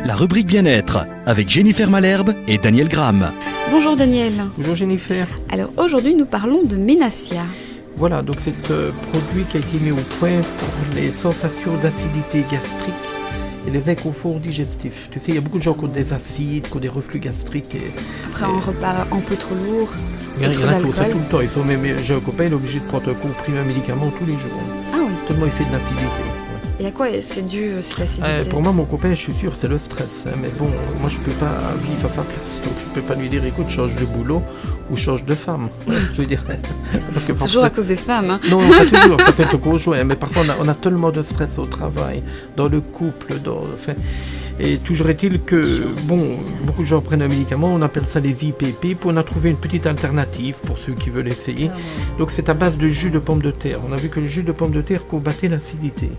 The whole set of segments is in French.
La rubrique bien-être avec Jennifer Malherbe et Daniel Gram. Bonjour Daniel. Bonjour Jennifer. Alors aujourd'hui nous parlons de Ménacia. Voilà, donc c'est un produit qui a été mis au point pour les sensations d'acidité gastrique et les inconforts digestifs. Tu sais, il y a beaucoup de gens qui ont des acides, qui ont des reflux gastriques. Après un repas un peu trop lourd, Il y en trop a qui ont ça d'alcool. tout le temps. J'ai un copain, il est obligé de prendre un comprimé, un médicament tous les jours. Ah oui. Tellement il fait de l'acidité. Et à quoi c'est dû cette acidité? Pour moi, mon copain, je suis sûr, c'est le stress. Mais bon, moi, je peux pas vivre à sa place. Donc, je peux pas lui dire, écoute, change de boulot ou change de femme. Je veux dire. Parce que Toujours à cause des femmes. Hein. Non, pas toujours, ça peut être au conjoint. Mais parfois, on a tellement de stress au travail, dans le couple, et toujours est-il que, bon, beaucoup de gens prennent un médicament, on appelle ça les IPP, puis on a trouvé une petite alternative pour ceux qui veulent essayer. Donc c'est à base de jus de pomme de terre. On a vu que le jus de pomme de terre combattait l'acidité.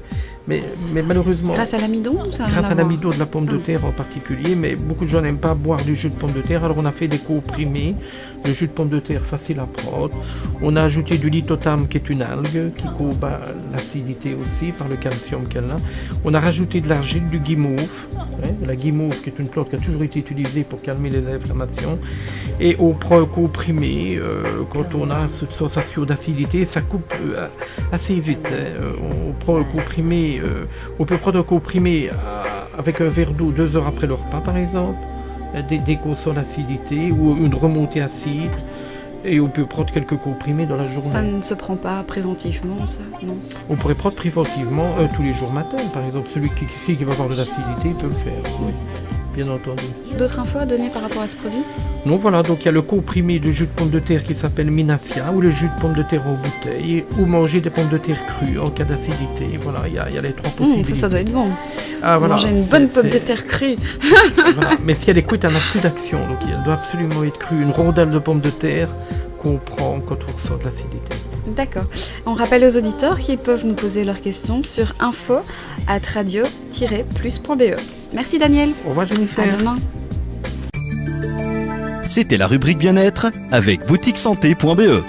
Mais malheureusement... Grâce à l'amidon ou ça? Grâce à l'amidon de la pomme de terre en particulier, mais beaucoup de gens n'aiment pas boire du jus de pomme de terre, alors on a fait des comprimés de jus de pomme de terre facile à prendre. On a ajouté du lithotam qui est une algue qui combat l'acidité aussi par le calcium qu'elle a. On a rajouté de l'argile, du guimauve, la guimauve qui est une plante qui a toujours été utilisée pour calmer les inflammations. Et on prend un comprimé quand on a cette sensation d'acidité, ça coupe assez vite. On prend un comprimé. On peut prendre un comprimé avec un verre d'eau 2 heures après le repas par exemple, dès qu'on sent l'acidité ou une remontée acide, et on peut prendre quelques comprimés dans la journée. Ça ne se prend pas préventivement, ça? Non. On pourrait prendre préventivement tous les jours matin par exemple. Celui qui va avoir de l'acidité peut le faire, oui, bien entendu. D'autres infos à donner par rapport à ce produit? Non, voilà, donc il y a le comprimé de jus de pomme de terre qui s'appelle Ménacia, ou le jus de pomme de terre en bouteille, ou manger des pommes de terre crues en cas d'acidité. Voilà, il y a les trois possibilités. Ça doit être bon. Ah, voilà, Manger une bonne pomme de terre crue. Voilà. Mais si elle est crue, elle n'a plus d'action, donc elle doit absolument être crue. Une rondelle de pomme de terre qu'on prend quand on ressent de l'acidité. D'accord. On rappelle aux auditeurs qu'ils peuvent nous poser leurs questions sur info@radio-plus.be. Merci Daniel. Au revoir Jennifer. À demain. C'était la rubrique bien-être avec boutiquesanté.be.